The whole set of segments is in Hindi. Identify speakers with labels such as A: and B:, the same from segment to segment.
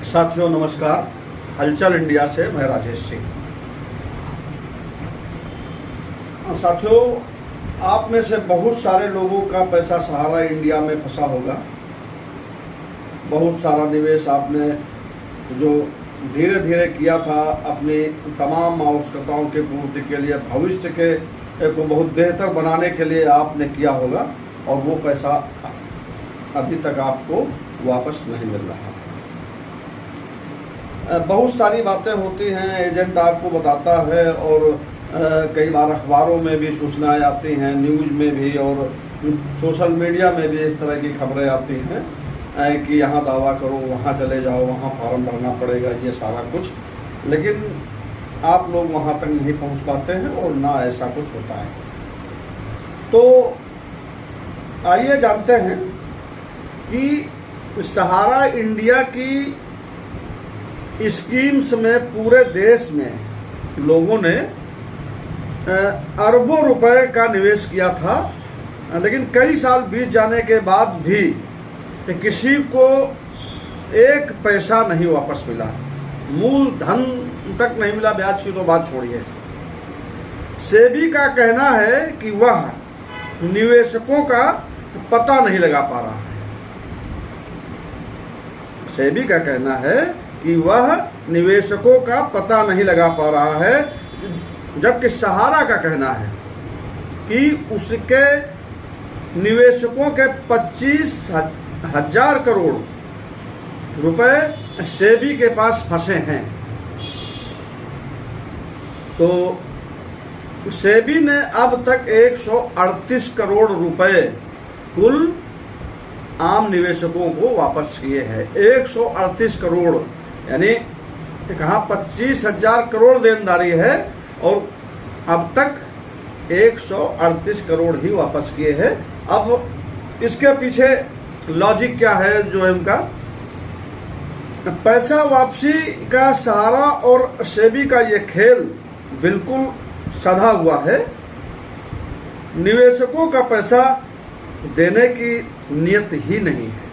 A: साथियों नमस्कार। हलचल इंडिया से मैं राजेश सिंह। साथियों, आप में से बहुत सारे लोगों का पैसा सहारा इंडिया में फंसा होगा। बहुत सारा निवेश आपने जो धीरे धीरे किया था अपनी तमाम आवश्यकताओं की पूर्ति के लिए, भविष्य के को बहुत बेहतर बनाने के लिए आपने किया होगा, और वो पैसा अभी तक आपको वापस नहीं मिल रहा। बहुत सारी बातें होती हैं, एजेंट आपको बताता है, और कई बार अखबारों में भी सूचनाएं आती हैं, न्यूज़ में भी और सोशल मीडिया में भी इस तरह की खबरें आती हैं कि यहाँ दावा करो, वहाँ चले जाओ, वहाँ फॉर्म भरना पड़ेगा, ये सारा कुछ। लेकिन आप लोग वहाँ तक नहीं पहुँच पाते हैं और ना ऐसा कुछ होता है। तो आइए जानते हैं कि सहारा इंडिया की स्कीम्स में पूरे देश में लोगों ने अरबों रुपए का निवेश किया था, लेकिन कई साल बीत जाने के बाद भी किसी को एक पैसा नहीं वापस मिला। मूल धन तक नहीं मिला, ब्याज की तो बात छोड़िए। सेबी का कहना है कि वह निवेशकों का पता नहीं लगा पा रहा है। सेबी का कहना है कि वह निवेशकों का पता नहीं लगा पा रहा है, जबकि सहारा का कहना है कि उसके निवेशकों के 25,000 करोड़ रुपए सेबी के पास फंसे हैं। तो सेबी ने अब तक 138 करोड़ रुपए कुल आम निवेशकों को वापस किए हैं। 138 करोड़, यानी कहाँ 25,000 करोड़ देनदारी है और अब तक 138 करोड़ ही वापस किए हैं। अब इसके पीछे लॉजिक क्या है जो है उनका? पैसा वापसी का सहारा और सेबी का ये खेल बिल्कुल सधा हुआ है। निवेशकों का पैसा देने की नियत ही नहीं है।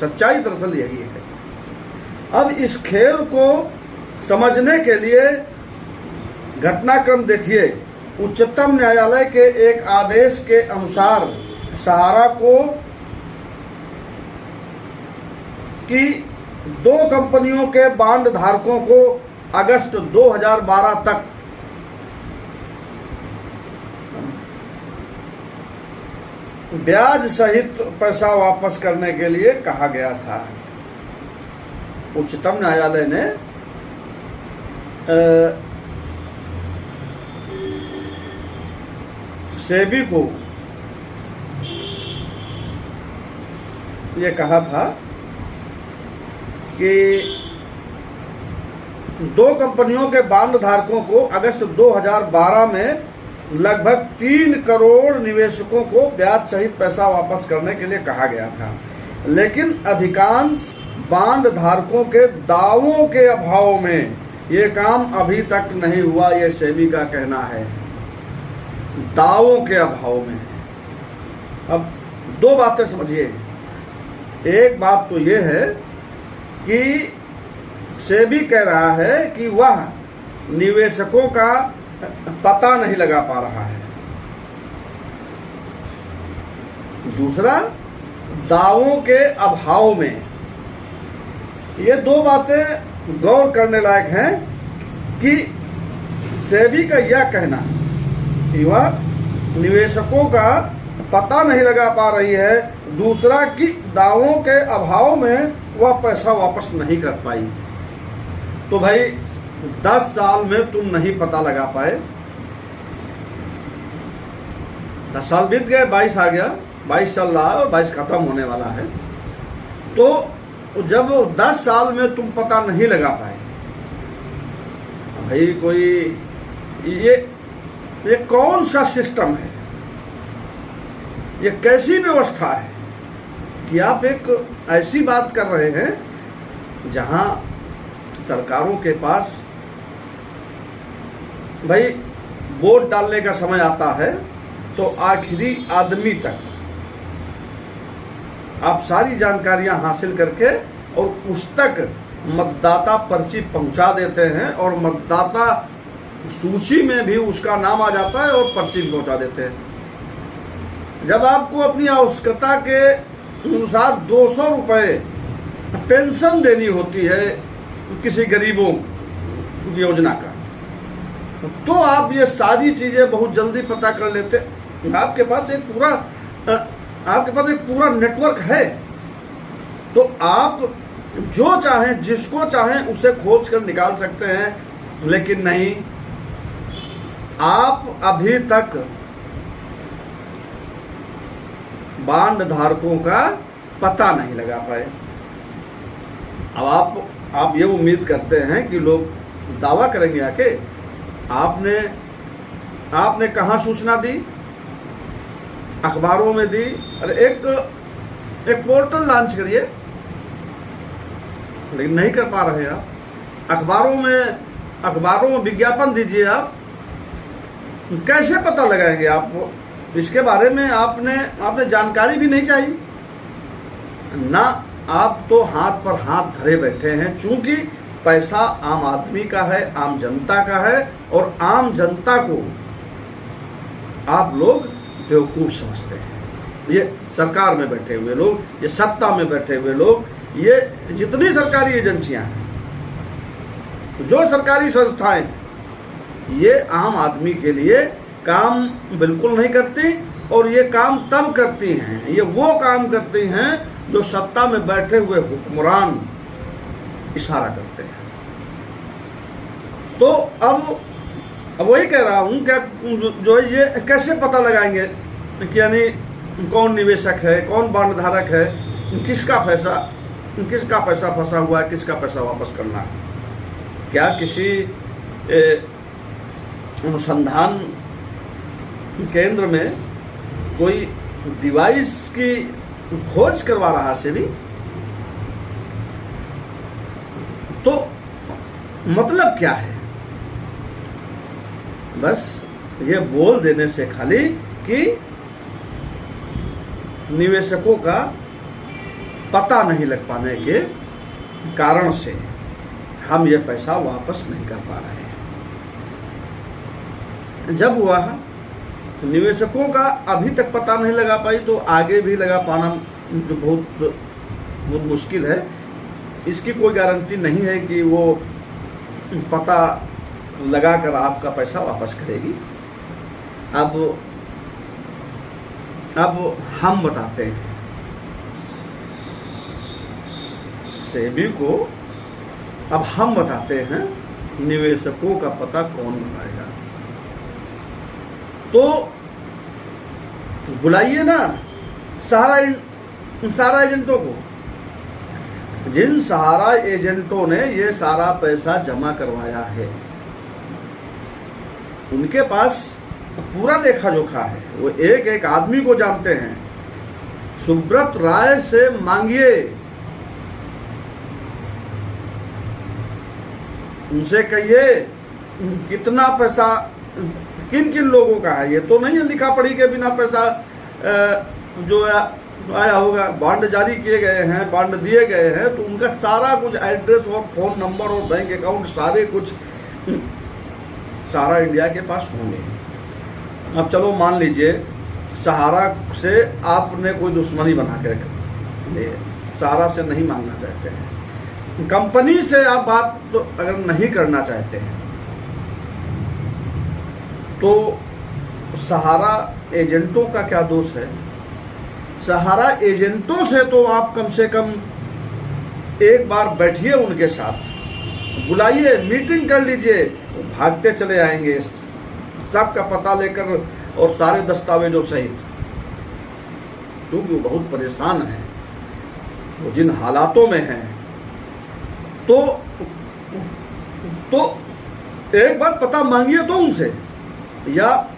A: सच्चाई दरअसल यही है। अब इस खेल को समझने के लिए घटनाक्रम देखिए। उच्चतम न्यायालय के एक आदेश के अनुसार सहारा को कि 2 कंपनियों के बांड धारकों को अगस्त 2012 तक ब्याज सहित पैसा वापस करने के लिए कहा गया था। उच्चतम न्यायालय ने सेबी को ये कहा था कि 2 कंपनियों के बांड धारकों को अगस्त 2012 में लगभग 3 करोड़ निवेशकों को ब्याज सहित पैसा वापस करने के लिए कहा गया था, लेकिन अधिकांश बांड धारकों के दावों के अभाव में ये काम अभी तक नहीं हुआ, ये सेबी का कहना है। दावों के अभाव में। अब 2 बातें समझिए। एक बात तो ये है कि सेबी कह रहा है कि वह निवेशकों का पता नहीं लगा पा रहा है। दूसरा, दावों के अभाव में। ये 2 बातें गौर करने लायक हैं कि सेबी का यह कहना कि वह निवेशकों का पता नहीं लगा पा रही है, दूसरा कि दावों के अभाव में वह पैसा वापस नहीं कर पाई। तो भाई 10 साल में तुम नहीं पता लगा पाए। 10 साल बीत गए, 22 आ गया, 22 चल रहा है और 22 खत्म होने वाला है। तो जब 10 साल में तुम पता नहीं लगा पाए, भाई कोई ये कौन सा सिस्टम है? ये कैसी व्यवस्था है कि आप एक ऐसी बात कर रहे हैं जहां सरकारों के पास भाई वोट डालने का समय आता है तो आखिरी आदमी तक आप सारी जानकारियां हासिल करके और उस तक मतदाता पर्ची पहुंचा देते हैं और मतदाता सूची में भी उसका नाम आ जाता है और पर्ची भी पहुंचा देते हैं। जब आपको अपनी आवश्यकता के अनुसार 200 रुपये पेंशन देनी होती है किसी गरीबों योजना का, तो आप ये सारी चीजें बहुत जल्दी पता कर लेते। आपके पास एक पूरा नेटवर्क है, तो आप जो चाहें जिसको चाहें उसे खोज कर निकाल सकते हैं। लेकिन नहीं, आप अभी तक बांड धारकों का पता नहीं लगा पाए। अब आप ये उम्मीद करते हैं कि लोग दावा करेंगे आके आपने कहां सूचना दी, अखबारों में दी। अरे एक पोर्टल लॉन्च करिए, लेकिन नहीं कर पा रहे आप। अखबारों में विज्ञापन दीजिए। आप कैसे पता लगाएंगे? आपको इसके बारे में आपने जानकारी भी नहीं चाहिए ना। आप तो हाथ पर हाथ धरे बैठे हैं, चूंकि पैसा आम आदमी का है, आम जनता का है, और आम जनता को आप लोग बेवकूफ समझते हैं। ये सरकार में बैठे हुए लोग, ये सत्ता में बैठे हुए लोग, ये जितनी सरकारी एजेंसियां हैं, जो सरकारी संस्थाएं, ये आम आदमी के लिए काम बिल्कुल नहीं करती। और ये काम तब करती हैं, ये वो काम करती हैं जो सत्ता में बैठे हुए हुक्मरान इशारा करते हैं। तो अब वही कह रहा हूं कि जो है ये कैसे पता लगाएंगे कि यानी कौन निवेशक है, कौन बांड धारक है, किसका पैसा फंसा हुआ है, किसका पैसा वापस करना है। क्या किसी अनुसंधान केंद्र में कोई डिवाइस की खोज करवा रहा सेबी? तो मतलब क्या है? बस ये बोल देने से खाली कि निवेशकों का पता नहीं लग पाने के कारण से हम ये पैसा वापस नहीं कर पा रहे हैं। जब हुआ तो निवेशकों का अभी तक पता नहीं लगा पाई, तो आगे भी लगा पाना जो बहुत मुश्किल है। इसकी कोई गारंटी नहीं है कि वो पता लगाकर आपका पैसा वापस करेगी। अब हम बताते हैं सेबी को, अब हम बताते हैं निवेशकों का पता कौन लगाएगा। तो बुलाइए ना सहारा एजेंटों को। जिन सहारा एजेंटों ने ये सारा पैसा जमा करवाया है, उनके पास पूरा लेखा जोखा है। वो एक एक आदमी को जानते हैं। सुब्रत राय से मांगिए, उनसे कहिए कितना पैसा किन किन लोगों का है। ये तो नहीं है लिखा पढ़ी के बिना पैसा जो आया होगा। बॉन्ड जारी किए गए हैं, बॉन्ड दिए गए हैं, तो उनका सारा कुछ एड्रेस और फोन नंबर और बैंक अकाउंट सारे कुछ सहारा इंडिया के पास होंगे। अब चलो मान लीजिए सहारा से आपने कोई दुश्मनी बना के रखी, सहारा से नहीं मांगना चाहते हैं, कंपनी से आप बात तो अगर नहीं करना चाहते हैं, तो सहारा एजेंटों का क्या दोष है? सहारा एजेंटों से तो आप कम से कम एक बार बैठिए, उनके साथ बुलाइए, मीटिंग कर लीजिए। भागते चले आएंगे सबका पता लेकर और सारे दस्तावेजों सहित, क्योंकि वो बहुत परेशान है, वो जिन हालातों में हैं। तो एक बार पता मांगिए तो उनसे, या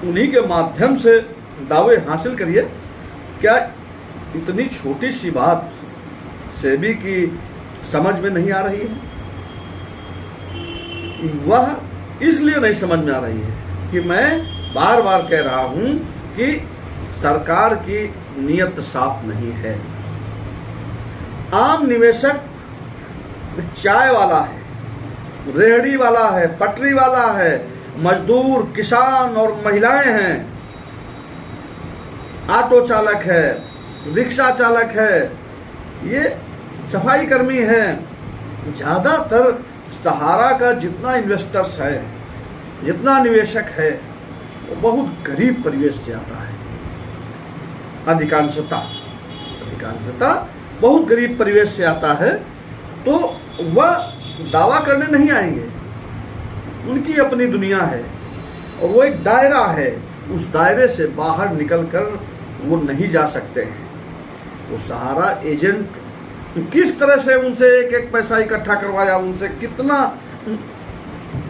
A: उन्हीं के माध्यम से दावे हासिल करिए। क्या इतनी छोटी सी बात सेबी की समझ में नहीं आ रही है? वह इसलिए नहीं समझ में आ रही है कि मैं बार बार कह रहा हूं कि सरकार की नीयत साफ नहीं है। आम निवेशक चाय वाला है, रेहड़ी वाला है, पटरी वाला है, मजदूर, किसान और महिलाएं हैं, ऑटो चालक है, रिक्शा चालक है, ये सफाई कर्मी है। ज्यादातर सहारा का जितना इन्वेस्टर्स है, जितना निवेशक है, वो बहुत गरीब परिवेश से आता है। अधिकांशता बहुत गरीब परिवेश से आता है। तो वह दावा करने नहीं आएंगे, उनकी अपनी दुनिया है और वो एक दायरा है, उस दायरे से बाहर निकलकर वो नहीं जा सकते हैं। वो सहारा एजेंट किस तरह से उनसे एक एक पैसा इकट्ठा करवाया, उनसे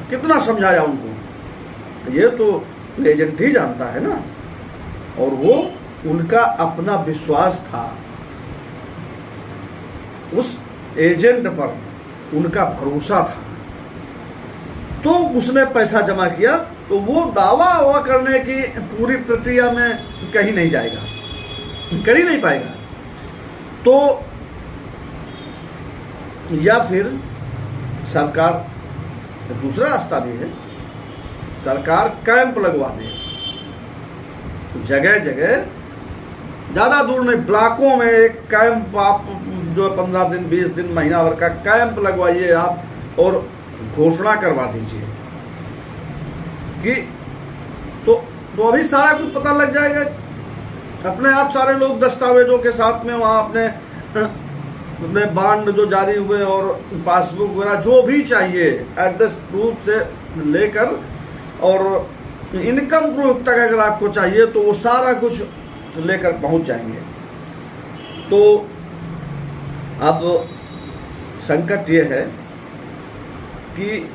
A: कितना समझाया उनको, ये तो एजेंट ही जानता है ना। और वो उनका अपना विश्वास था, उस एजेंट पर उनका भरोसा था, तो उसने पैसा जमा किया। तो वो दावा करने की पूरी प्रक्रिया में कहीं नहीं जाएगा, कर ही नहीं पाएगा। तो या फिर सरकार, दूसरा रास्ता भी है, सरकार कैंप लगवा दे जगह जगह, ज्यादा दूर नहीं, ब्लॉकों में एक कैंप आप जो 15 दिन 20 दिन महीना भर का कैंप लगवाइए आप, और घोषणा करवा दीजिए कि तो अभी सारा कुछ पता लग जाएगा अपने आप। सारे लोग दस्तावेजों के साथ में वहां अपने बांड जो जारी हुए और पासबुक वगैरह जो भी चाहिए, एड्रेस प्रूफ से लेकर और इनकम प्रूफ तक अगर आपको चाहिए तो वो सारा कुछ लेकर पहुंच जाएंगे। तो अब संकट ये है कि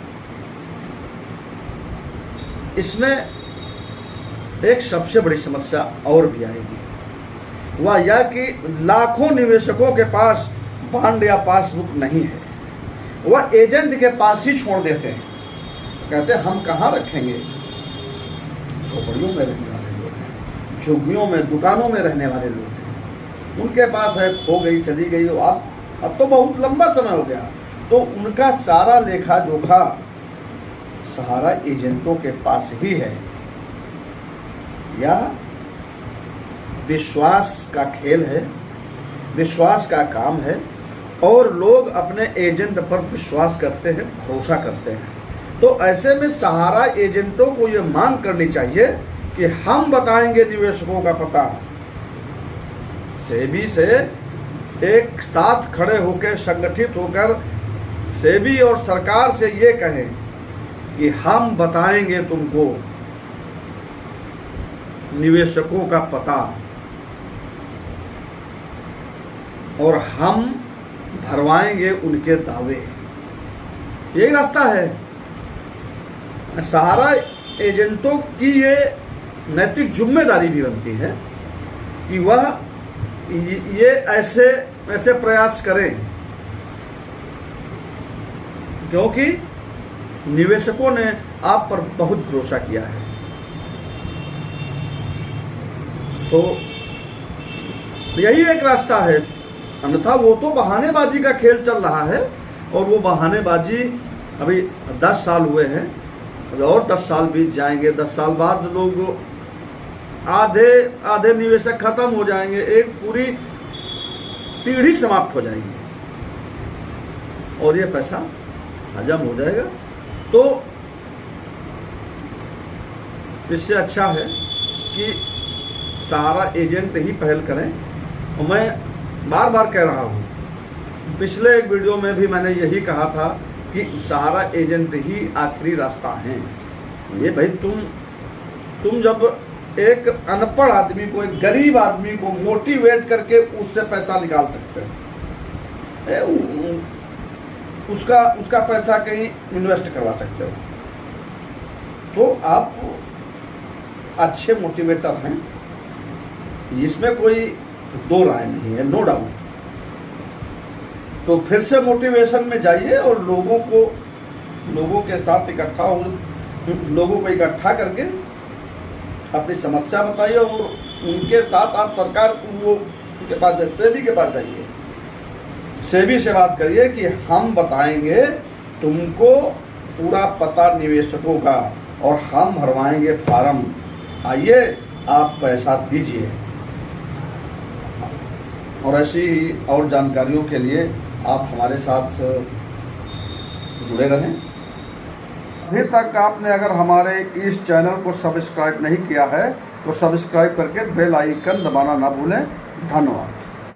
A: इसमें एक सबसे बड़ी समस्या और भी आएगी, वह यह कि लाखों निवेशकों के पास बॉन्ड या पासबुक नहीं है, वह एजेंट के पास ही छोड़ देते हैं। कहते हैं हम कहाँ रखेंगे, झोपड़ियों में रहने वाले लोग हैं, झुग्गियों में, दुकानों में रहने वाले लोग हैं, उनके पास है, खो गई, चली गई, अब तो बहुत लंबा समय हो गया। तो उनका सारा लेखा जोखा सहारा एजेंटों के पास ही है। यह विश्वास का खेल है, विश्वास का काम है, और लोग अपने एजेंट पर विश्वास करते हैं, भरोसा करते हैं। तो ऐसे में सहारा एजेंटों को यह मांग करनी चाहिए कि हम बताएंगे निवेशकों का पता। सेबी से एक साथ खड़े होकर, संगठित होकर सेबी और सरकार से ये कहें कि हम बताएंगे तुमको निवेशकों का पता, और हम भरवाएंगे उनके दावे। यही रास्ता है। सहारा एजेंटों की ये नैतिक जिम्मेदारी भी बनती है कि वह ये ऐसे प्रयास करें, क्योंकि निवेशकों ने आप पर बहुत भरोसा किया है। तो यही एक रास्ता है, अन्यथा वो तो बहानेबाजी का खेल चल रहा है, और वो बहानेबाजी अभी 10 साल हुए हैं, और 10 साल बीत जाएंगे। 10 साल बाद लोग आधे निवेशक खत्म हो जाएंगे, एक पूरी पीढ़ी समाप्त हो जाएगी, और ये पैसा हजम हो जाएगा। तो इससे अच्छा है कि सहारा एजेंट ही पहल करें। और मैं बार बार कह रहा हूँ, पिछले एक वीडियो में भी मैंने यही कहा था कि सहारा एजेंट ही आखिरी रास्ता है। ये भाई तुम जब एक अनपढ़ आदमी को, एक गरीब आदमी को मोटिवेट करके उससे पैसा निकाल सकते हैं, उसका पैसा कहीं इन्वेस्ट करवा सकते हो, तो आप अच्छे मोटिवेटर हैं, इसमें कोई दो राय नहीं है, नो डाउट। तो फिर से मोटिवेशन में जाइए और लोगों के साथ लोगों को इकट्ठा करके अपनी समस्या बताइए, और उनके साथ आप सरकार को उनके पास, सेबी के पास जाइए। सेबी से बात करिए कि हम बताएंगे तुमको पूरा पता निवेशकों का और हम भरवाएंगे फार्म, आइए आप पैसा दीजिए। और ऐसी और जानकारियों के लिए आप हमारे साथ जुड़े रहें। अभी तक आपने अगर हमारे इस चैनल को सब्सक्राइब नहीं किया है तो सब्सक्राइब करके बेल आइकन दबाना ना भूलें। धन्यवाद।